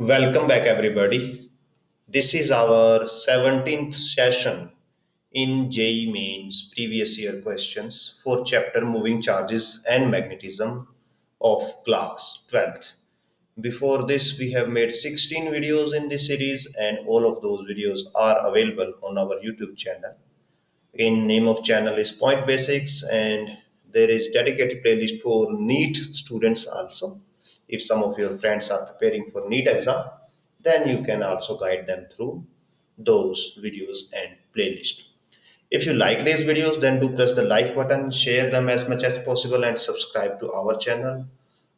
Welcome back, everybody. This is our 17th session in JEE mains previous year questions for chapter moving charges and magnetism of class 12th. Before this, we have made 16 videos in this series, and all of those videos are available on our YouTube channel. In name of channel is Point Basics, and there is dedicated playlist for NEET students also. If some of your friends are preparing for NEET exam, then you can also guide them through those videos and playlist. If you like these videos, then do press the like button, share them as much as possible, and subscribe to our channel.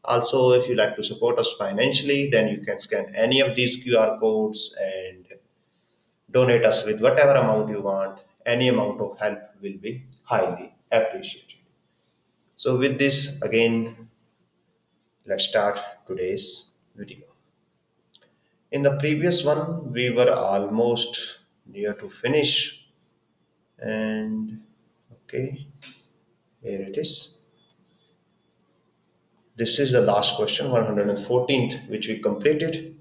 Also, if you like to support us financially, then you can scan any of these QR codes and donate us with whatever amount you want. Any amount of help will be highly appreciated. So, with this, again, let's start today's video. In the previous one, we were almost near to finish, and okay, here it is. This is the last question, 114th, which we completed,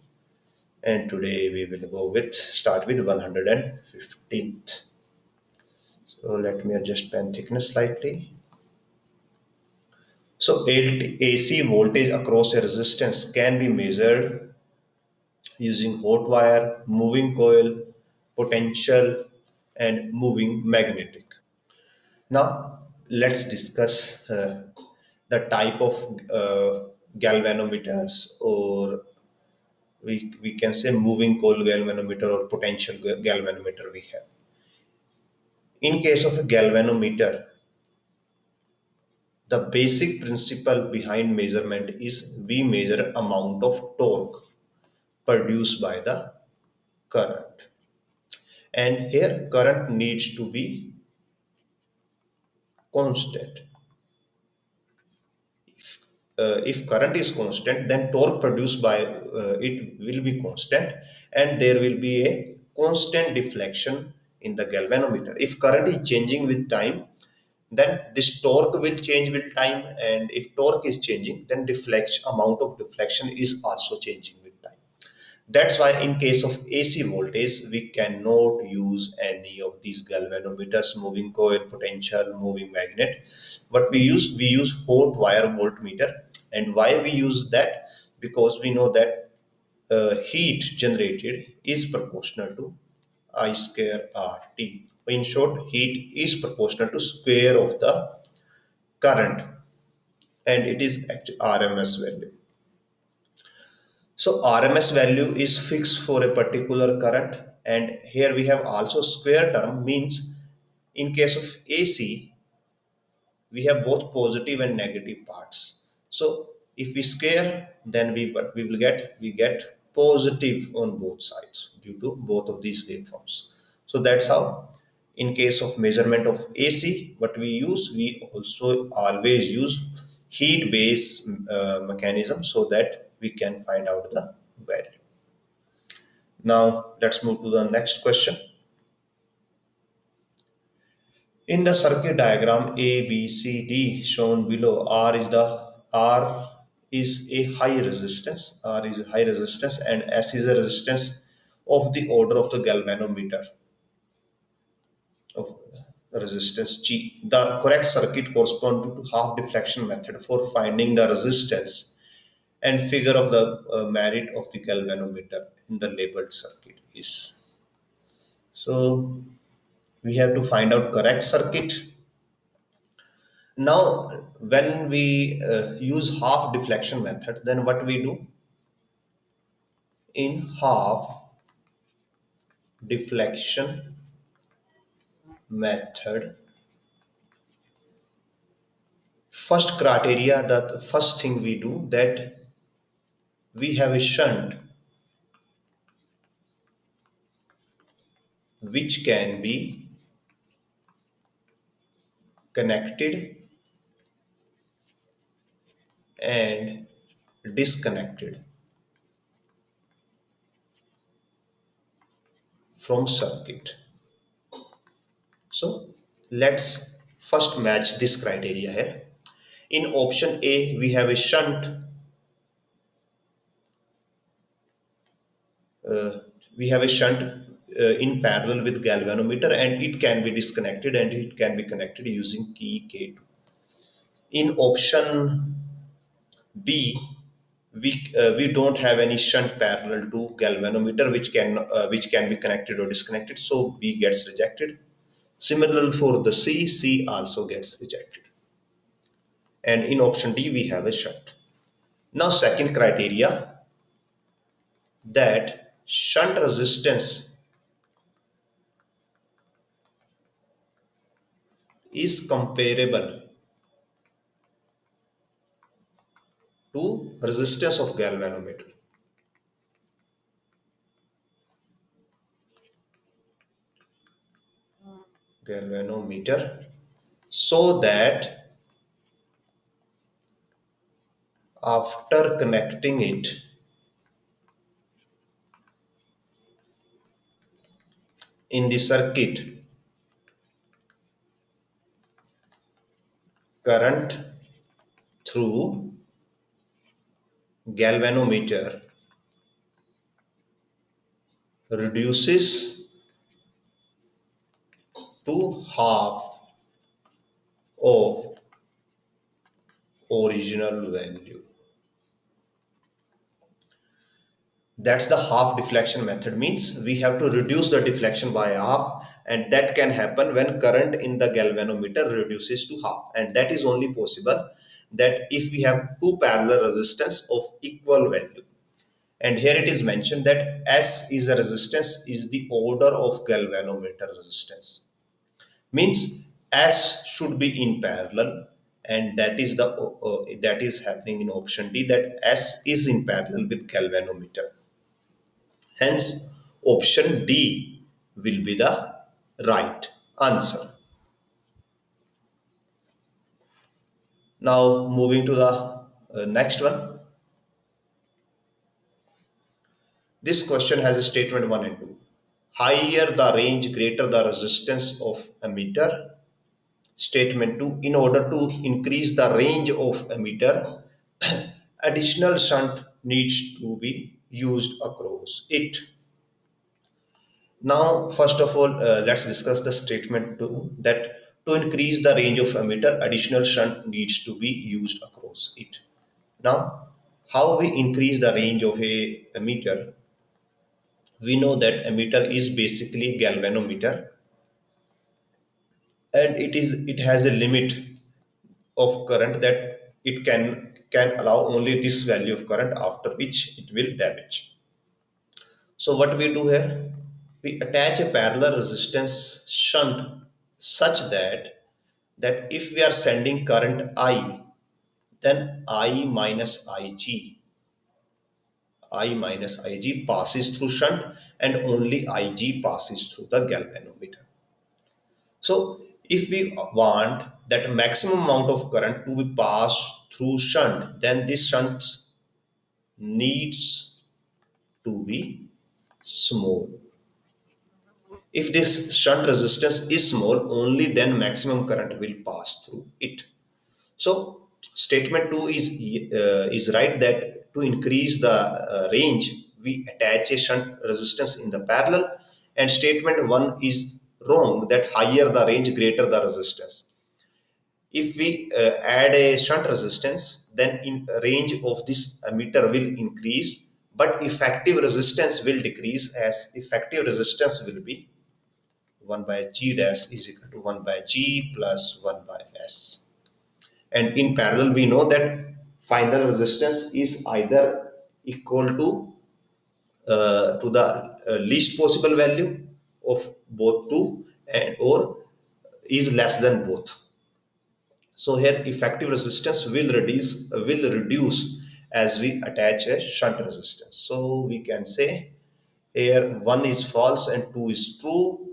and today we will start with 115th. So let me adjust pen thickness slightly. So AC voltage across a resistance can be measured using hot wire, moving coil, potential, and moving magnetic. Now let's discuss the type of galvanometers, or we can say moving coil galvanometer or potential galvanometer we have. In case of a galvanometer, the basic principle behind measurement is we measure amount of torque produced by the current, and here current needs to be constant. If current is constant, then torque produced by it will be constant, and there will be a constant deflection in the galvanometer. If current is changing with time, then this torque will change with time, and if torque is changing, then deflection amount of deflection is also changing with time. That's why in case of AC voltage, we cannot use any of these galvanometers, moving coil, potential, moving magnet. What we use hot wire voltmeter. And why we use that? Because we know that heat generated is proportional to I square RT. In short, heat is proportional to square of the current, and it is RMS value. So RMS value is fixed for a particular current, and here we have also square term, means in case of AC we have both positive and negative parts. So if we square, then we get positive on both sides due to both of these waveforms. So that's how in case of measurement of AC, what we also always use heat based mechanism so that we can find out the value. Now let's move to the next question. In the circuit diagram A, B, C, D shown below, R is a high resistance. R is a high resistance, and S is a resistance of the order of the galvanometer of resistance G. The correct circuit corresponds to half deflection method for finding the resistance, and figure of the merit of the galvanometer in the labeled circuit is. So we have to find out correct circuit. Now, when we use half deflection method, then what we do? In half deflection method, first criteria, the first thing we do, that we have a shunt which can be connected and disconnected from circuit. So let's first match this criteria here. In option A, we have a shunt uh, we have a shunt in parallel with galvanometer, and it can be disconnected and it can be connected using key K2. In option B, we don't have any shunt parallel to galvanometer which can be connected or disconnected, so B gets rejected. Similarly for the C also gets rejected. And in option D we have a shunt. Now second criteria, that shunt resistance is comparable to resistance of galvanometer, so that after connecting it in the circuit, current through galvanometer reduces to half of original value. That's the half deflection method, means we have to reduce the deflection by half, and that can happen when current in the galvanometer reduces to half, and that is only possible that if we have two parallel resistance of equal value. And here it is mentioned that S is a resistance is the order of galvanometer resistance, means S should be in parallel, and that is happening in option D, that S is in parallel with galvanometer. Hence, option D will be the right answer. Now, moving to the next one. This question has a statement 1 and 2. Higher the range, greater the resistance of emitter. Statement 2. In order to increase the range of emitter, additional shunt needs to be used across it. Now, first of all, let's discuss the statement 2, that to increase the range of emitter, additional shunt needs to be used across it. Now, how we increase the range of a emitter? We know that emitter is basically galvanometer, and it has a limit of current that it can allow only this value of current, after which it will damage. So what we do here, we attach a parallel resistance shunt such that if we are sending current I, then I minus Ig passes through shunt, and only Ig passes through the galvanometer. So if we want that maximum amount of current to be passed through shunt, then this shunt needs to be small. If this shunt resistance is small, only then maximum current will pass through it. So statement 2 is right, that to increase the range, we attach a shunt resistance in the parallel, and statement 1 is wrong, that higher the range, greater the resistance. If we add a shunt resistance, then in range of this emitter will increase, but effective resistance will decrease, as effective resistance will be 1 by G dash is equal to 1 by G plus 1 by S. And in parallel, we know that final resistance is either equal to the least possible value of both two, and or is less than both. So here effective resistance will reduce as we attach a shunt resistance. So we can say here 1 is false and 2 is true.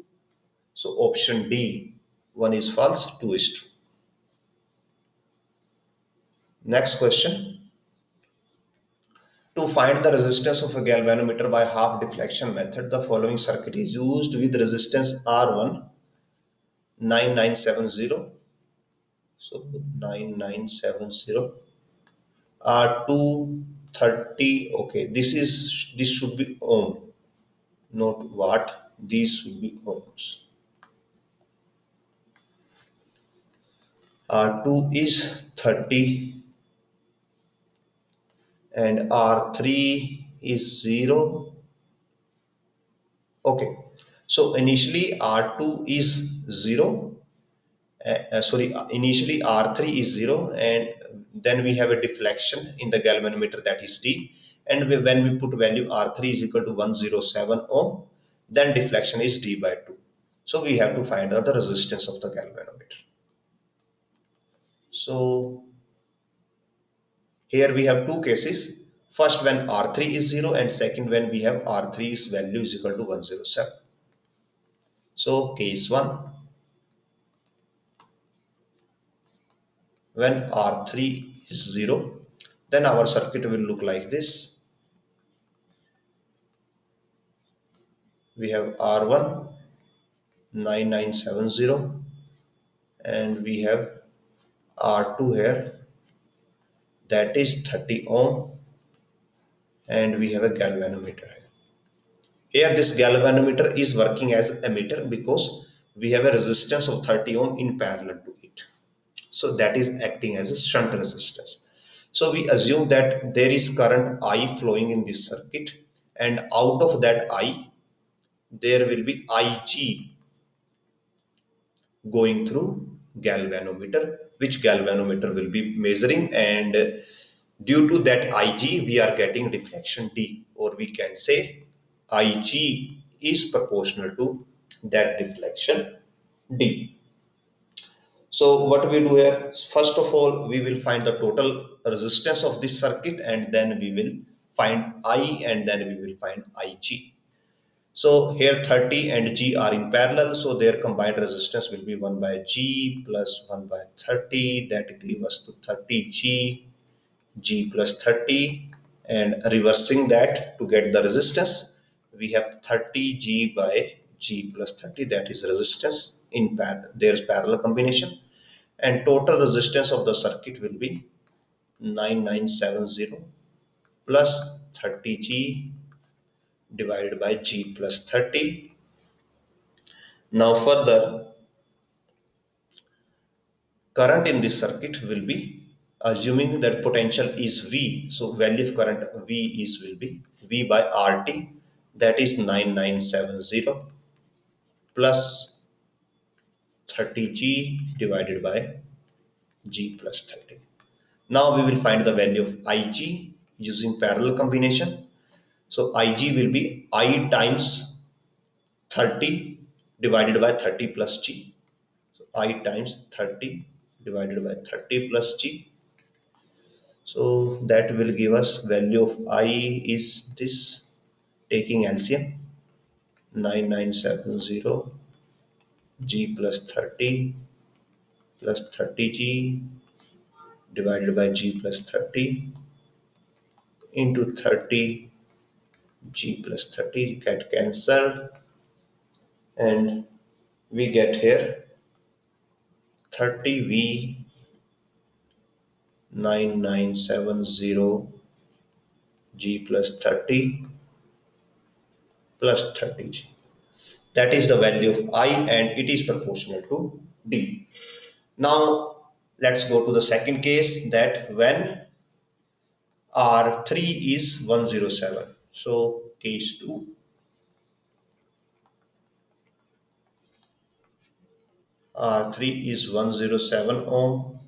So option D, 1 is false, 2 is true. Next question. To find the resistance of a galvanometer by half deflection method, the following circuit is used with resistance R1 9970. So 9970, R2 30. Okay, this should be ohm. not watt, these will be ohms. R2 is 30 and R3 is 0. Okay, so initially R2 is 0, initially R3 is 0, and then we have a deflection in the galvanometer, that is D, and when we put value R3 is equal to 107 ohm, then deflection is D by 2. So we have to find out the resistance of the galvanometer. So here we have two cases. First when R3 is 0, and second when we have R3's value is equal to 107. So case 1, when R3 is 0, then our circuit will look like this. We have R1 9970 and we have R2 here, that is 30 ohm, and we have a galvanometer here. Here this galvanometer is working as emitter because we have a resistance of 30 ohm in parallel to it. So that is acting as a shunt resistance. So we assume that there is current I flowing in this circuit, and out of that I there will be Ig going through galvanometer, which galvanometer will be measuring, and due to that Ig we are getting deflection D, or we can say Ig is proportional to that deflection D. So what we do here, first of all, we will find the total resistance of this circuit, and then we will find I, and then we will find Ig. So here 30 and G are in parallel, so their combined resistance will be 1 by G plus 1 by 30, that gives us to 30G, G plus 30, and reversing that to get the resistance, we have 30G by G plus 30, that is resistance in there's parallel combination, and total resistance of the circuit will be 9970 plus 30G divided by G plus 30. Now further, current in this circuit will be, assuming that potential is V, so value of current V is will be V by RT, that is 9970 plus 30G divided by G plus 30. Now we will find the value of Ig using parallel combination. So Ig will be I times 30 divided by 30 plus G. So I times 30 divided by 30 plus G. So that will give us value of I is this, taking LCM, 9970 G plus 30 plus 30G divided by G plus 30 into 30 G plus 30 get cancelled, and we get here 30V 9970 G plus 30 plus 30G. That is the value of I, and it is proportional to D. Now let's go to the second case, that when R3 is 107. So case 2, R3 is 107 ohm,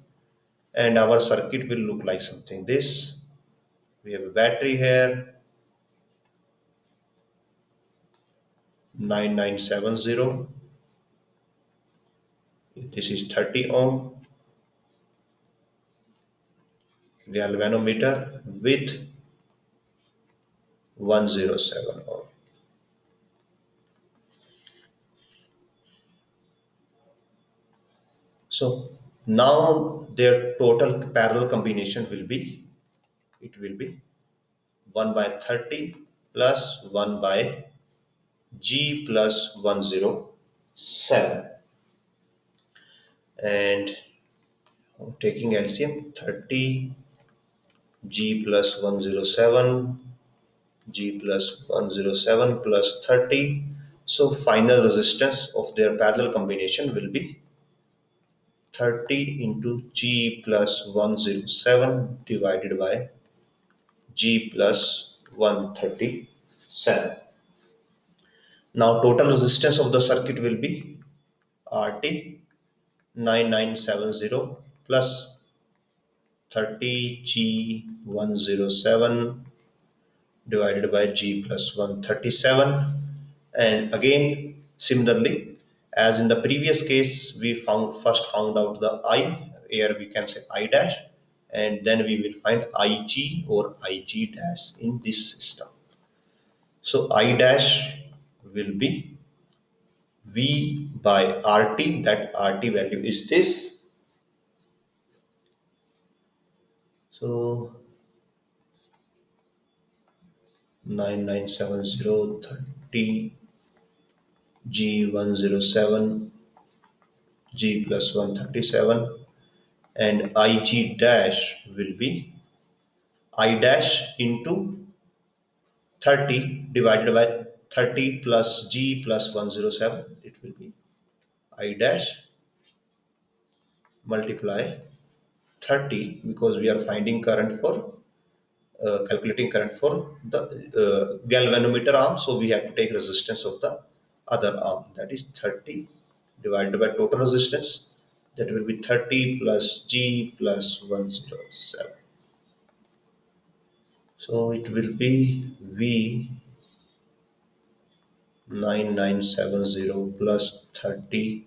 and our circuit will look like something this. We have a battery here, 9970. This is 30 ohm galvanometer with 107 ohm. So now their total parallel combination will be, it will be 1 by 30 plus 1 by G plus 107, and taking LCM, 30 G plus 107 G plus 107 plus 30. So final resistance of their parallel combination will be 30 into G plus 107 divided by G plus 137. Now total resistance of the circuit will be RT 9970 plus 30 G 107 divided by G plus 137. And again similarly, as in the previous case, we first found out the I, here we can say I dash, and then we will find IG or IG dash in this system. So I dash will be V by RT, that RT value is this. So 9970 30 G107 G plus 137, and IG dash will be I dash into 30 divided by 30 plus G plus 107. It will be I dash multiply 30, because we are finding current for calculating current for the galvanometer arm, so we have to take resistance of the other arm, that is 30 divided by total resistance, that will be 30 plus G plus 107. So it will be V 9970 plus 30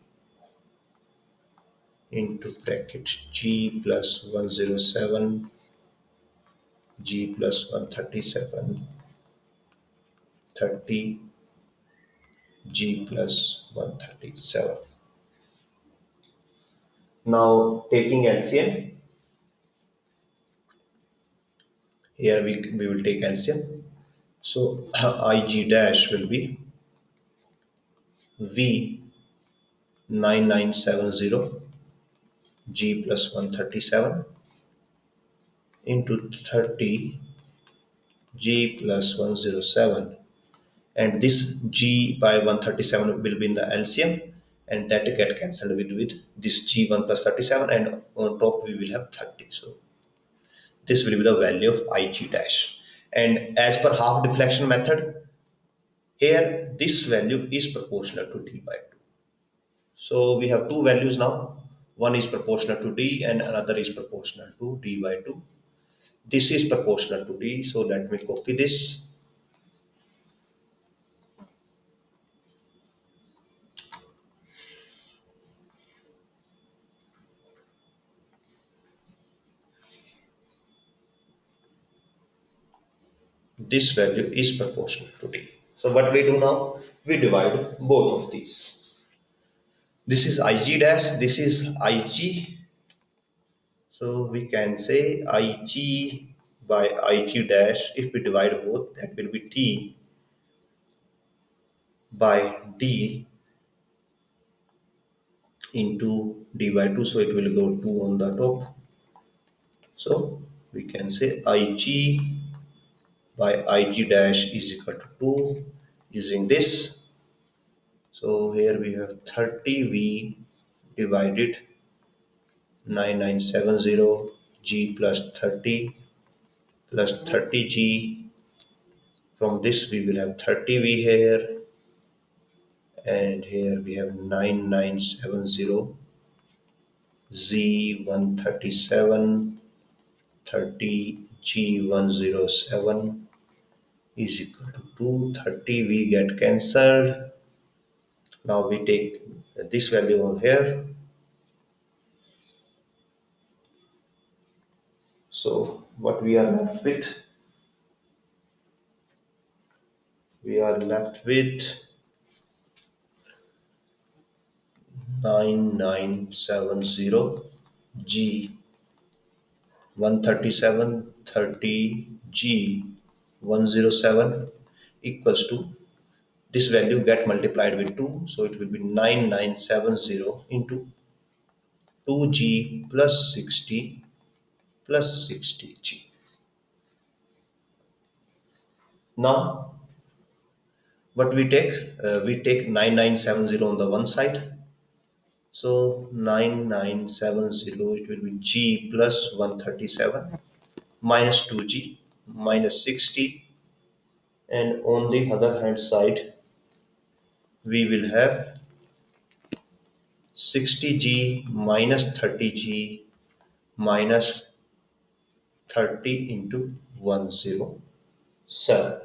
into bracket G plus 107 G plus 137 30 G plus 137. Now taking LCM, here we will take LCM. So IG dash will be V 9970 G plus 137 into 30 G plus 107, and this G by 137 will be in the LCM, and that get cancelled with this G1 plus 37, and on top we will have 30. So this will be the value of IG dash, and as per half deflection method, here this value is proportional to D by 2. So we have two values now, one is proportional to D and another is proportional to D by 2. This is proportional to D, so let me copy this. This value is proportional to D. So what we do now, we divide both of these. This is IG dash, this is IG. So we can say IG by IG dash, if we divide both, that will be T by D into D by 2. So it will go 2 on the top. So we can say IG by IG dash is equal to 2 using this. So here we have 30V divided 9970 G plus 30 plus 30G. From this we will have 30V here, and here we have 9970 Z137 30G107 is equal to 230. We get cancelled. Now we take this value on here. So what we are left with? We are left with 9970 G 137 30 G 107 equals to, this value get multiplied with 2, so it will be 9970 into 2G plus 60 plus 60G. Now what we take? We take 9970 on the one side. So 9970, it will be G plus 137 minus 2G minus 60, and on the other hand side we will have 60G minus 30G minus 30 into 107.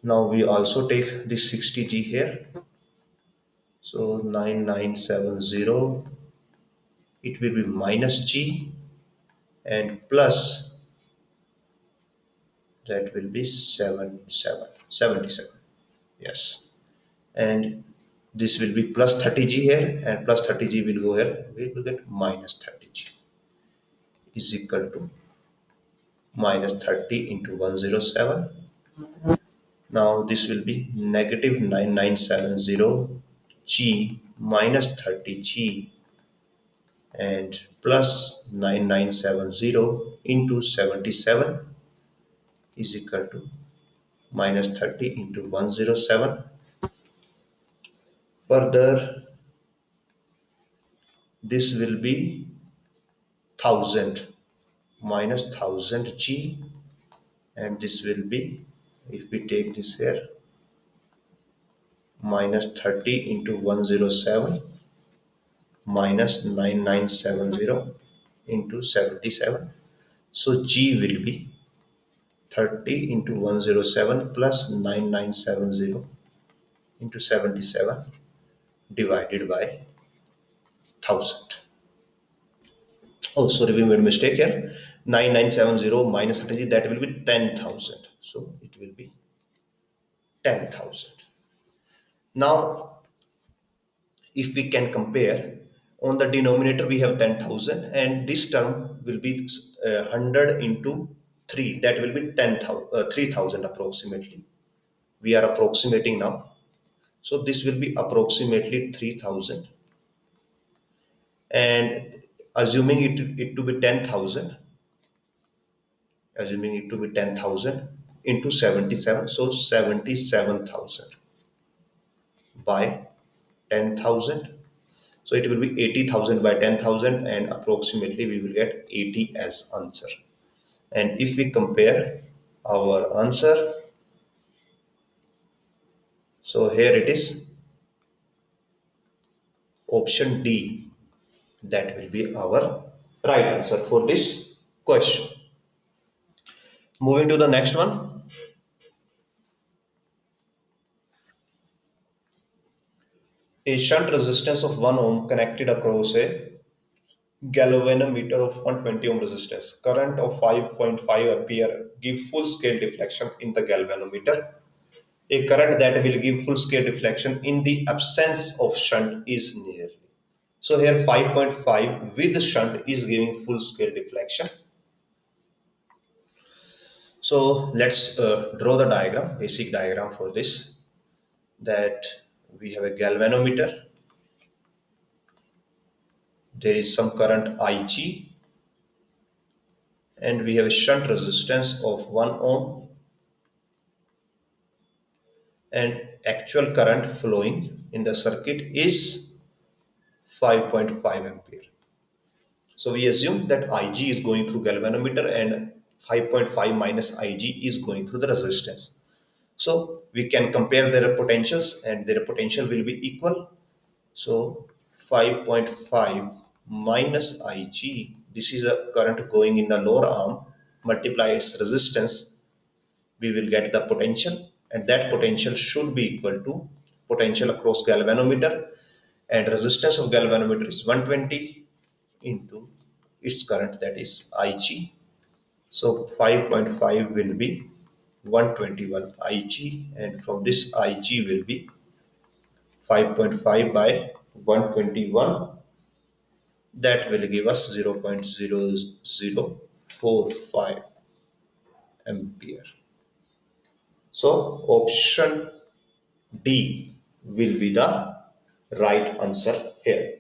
Now we also take this 60G here. So 9970, it will be minus G and plus, that will be 77. Yes. And this will be plus 30G here, and plus 30G will go here. We will get minus 30G is equal to minus 30 into 107. Now this will be negative 9970 G minus 30G and plus 9970 into 77 is equal to minus 30 into 107. Further, this will be 1000 minus 1000 G, and this will be, if we take this here, minus 30 into 107 minus 9970 into 77. So G will be 30 into 107 plus 9970 into 77 divided by 1000. Oh, sorry, we made a mistake here. 9970 minus 30, that will be 10,000. So it will be 10,000. Now, if we can compare, on the denominator we have 10,000, and this term will be 100 into 3, that will be 10,000, 3,000 approximately. We are approximating now. So this will be approximately 3,000, and assuming it to be 10,000, assuming it to be 10,000 into 77, so 77,000 by 10,000. So it will be 80,000 by 10,000, and approximately we will get 80 as answer. And if we compare our answer, so here it is option D, that will be our right answer for this question. Moving to the next one. A shunt resistance of 1 ohm connected across a galvanometer of 120 ohm resistance. Current of 5.5 ampere give full scale deflection in the galvanometer. A current that will give full scale deflection in the absence of shunt is nearly. So here 5.5 with shunt is giving full scale deflection. So let's draw the diagram, basic diagram for this. That we have a galvanometer. There is some current Ig, and we have a shunt resistance of 1 ohm, and actual current flowing in the circuit is 5.5 ampere. So we assume that Ig is going through galvanometer and 5.5 minus Ig is going through the resistance. So we can compare their potentials, and their potential will be equal. So 5.5 minus Ig, this is a current going in the lower arm, multiply its resistance, we will get the potential, and that potential should be equal to potential across galvanometer, and resistance of galvanometer is 120 into its current, that is Ig. So 5.5 will be 121 Ig, and from this Ig will be 5.5 by 121, that will give us 0.0045 ampere. So option D will be the right answer here.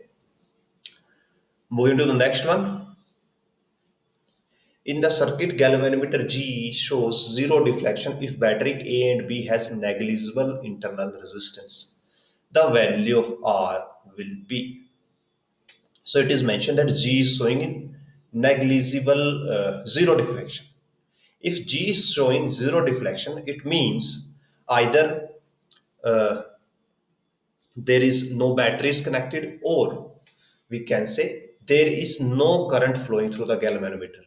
Moving to the next one. In the circuit, galvanometer G shows zero deflection if battery A and B has negligible internal resistance. The value of R will be. So it is mentioned that G is showing in negligible zero deflection. If G is showing zero deflection, it means either uh, there is no batteries connected, or we can say there is no current flowing through the galvanometer.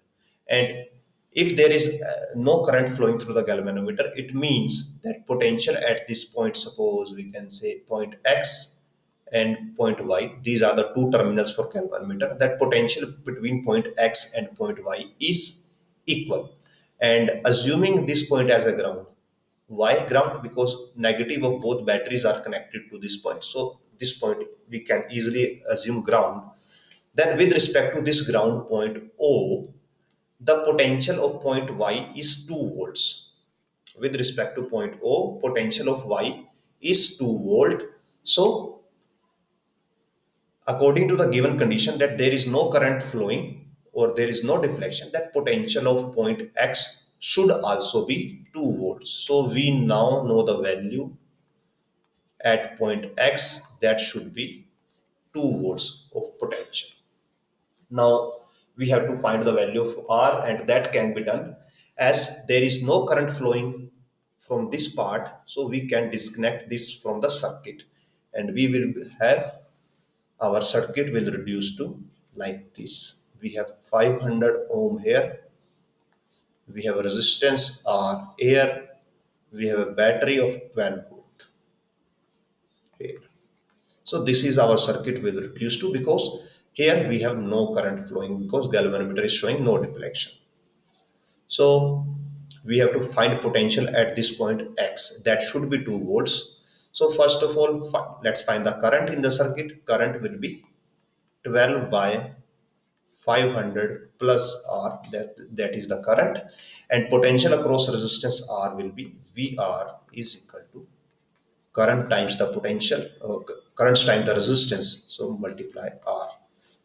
And if there is no current flowing through the galvanometer, it means that potential at this point, suppose we can say point X and point Y, these are the two terminals for galvanometer, that potential between point X and point Y is equal. And assuming this point as a ground, why ground? Because negative of both batteries are connected to this point. So this point we can easily assume ground. Then with respect to this ground point O, the potential of point Y is 2 volts. With respect to point O, potential of Y is 2 volt. So according to the given condition that there is no current flowing or there is no deflection, that potential of point X should also be 2 volts. So we now know the value at point X, that should be 2 volts of potential. Now we have to find the value of R, and that can be done as there is no current flowing from this part, so we can disconnect this from the circuit and we will have our circuit will reduce to like this. We have 500 ohm here, we have a resistance R here, we have a battery of 12 volt here. So this is our circuit will reduce to, because here we have no current flowing because galvanometer is showing no deflection. So we have to find potential at this point X, that should be 2 volts. So first of all, let's find the current in the circuit. Current will be 12 by 500 plus R, that is the current, and potential across resistance R will be VR is equal to current times the potential, current times the resistance, so multiply R,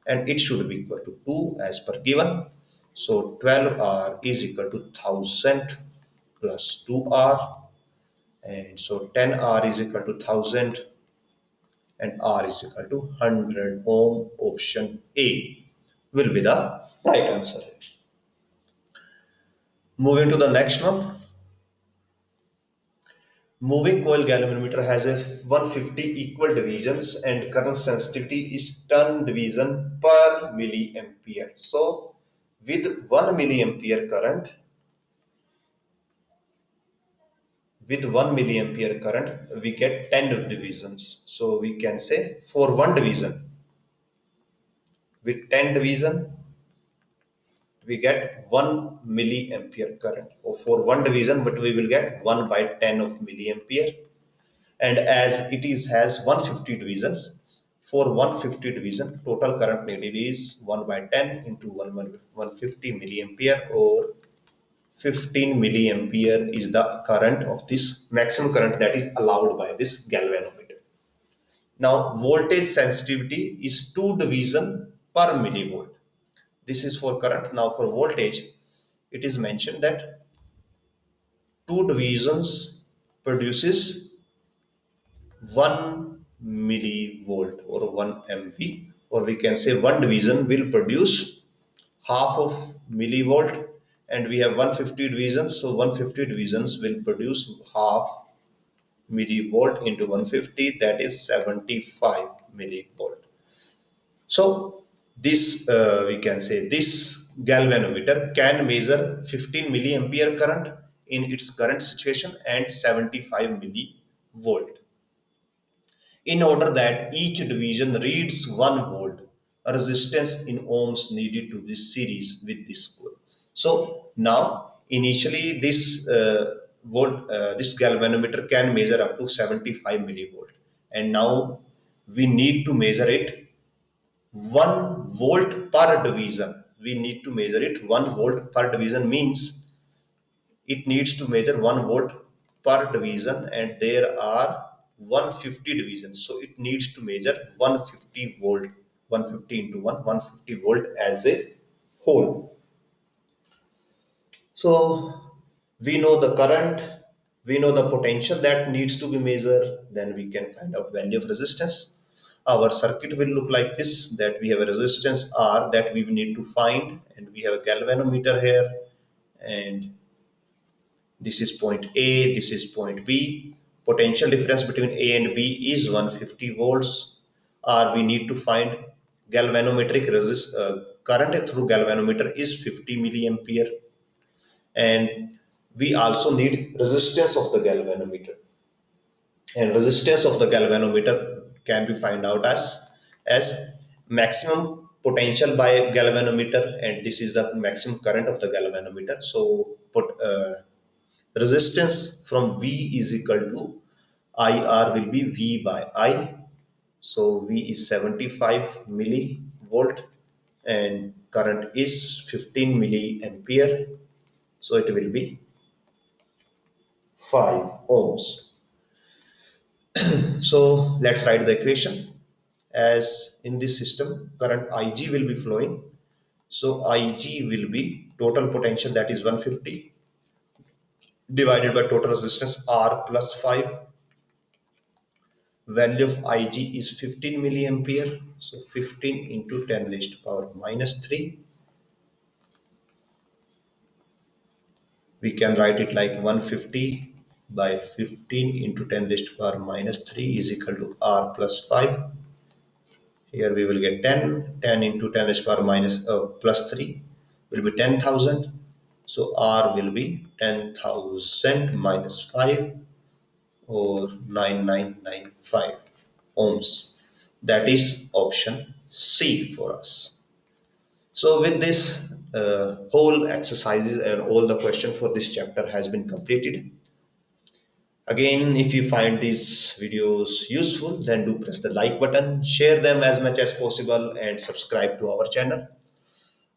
and it should be equal to 2 as per given. So 12R is equal to 1000 plus 2R, and so 10R is equal to 1000 and R is equal to 100 ohm. Option A will be the right answer. Moving to the next one. Moving coil galvanometer has a 150 equal divisions and current sensitivity is turn division per milliampere. So with 1 milliampere current, we get 10 divisions. So we can say for one division, with 10 division, we get 1 milliampere current. Or for one division, but we will get 1 by 10 of milliampere. And as it is has 150 divisions, for 150 division total current needed is 1 by 10 into 150 milliampere, or 15 milliampere is the current of this maximum current that is allowed by this galvanometer. Now voltage sensitivity is 2 division per millivolt. This is for current. Now for voltage, it is mentioned that 2 divisions produces 1 millivolt or 1 MV, or we can say one division will produce half of millivolt, and we have 150 divisions, so 150 divisions will produce half millivolt into 150, that is 75 millivolt. So this we can say this galvanometer can measure 15 milliampere current in its current situation and 75 millivolt. In order that each division reads 1 volt, a resistance in ohms needed to this series with this coil. So now initially this galvanometer can measure up to 75 millivolt, and now we need to measure it 1 volt per division. We need to measure it 1 volt per division, means it needs to measure 1 volt per division, and there are 150 divisions, so it needs to measure 150 volt, 150 into 1 150 volt as a whole. So we know the current, we know the potential that needs to be measured, then we can find out value of resistance. Our circuit will look like this, that we have a resistance R that we need to find, and we have a galvanometer here, and this is point A, this is point B. Potential difference between A and B is 150 volts. Or we need to find galvanometric current through galvanometer is 50 milliampere. And we also need resistance of the galvanometer. And resistance of the galvanometer can be found out as maximum potential by galvanometer, and this is the maximum current of the galvanometer. So resistance from V is equal to IR will be V by I. So V is 75 millivolt and current is 15 milliampere. So it will be 5 ohms. So let's write the equation. As in this system, current Ig will be flowing. So Ig will be total potential, that is 150, divided by total resistance R plus 5. Value of Ig is 15 milliampere. So 15 into 10 raised to power minus 3. We can write it like 150 by 15 into 10 raised to power minus 3 is equal to R plus 5. Here we will get 10. 10 into 10 raised to power plus 3 will be 10,000. So R will be 10,000 minus 5, or 9995 ohms. That is option C for us. So with this, whole exercises and all the question for this chapter has been completed. Again, if you find these videos useful, then do press the like button, share them as much as possible, and subscribe to our channel.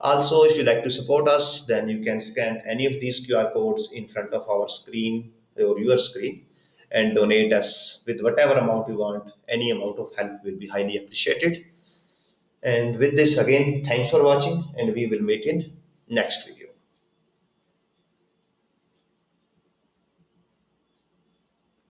Also, if you like to support us, then you can scan any of these QR codes in front of our screen or your screen and donate us with whatever amount you want. Any amount of help will be highly appreciated. And with this, again, thanks for watching, and we will meet in next video.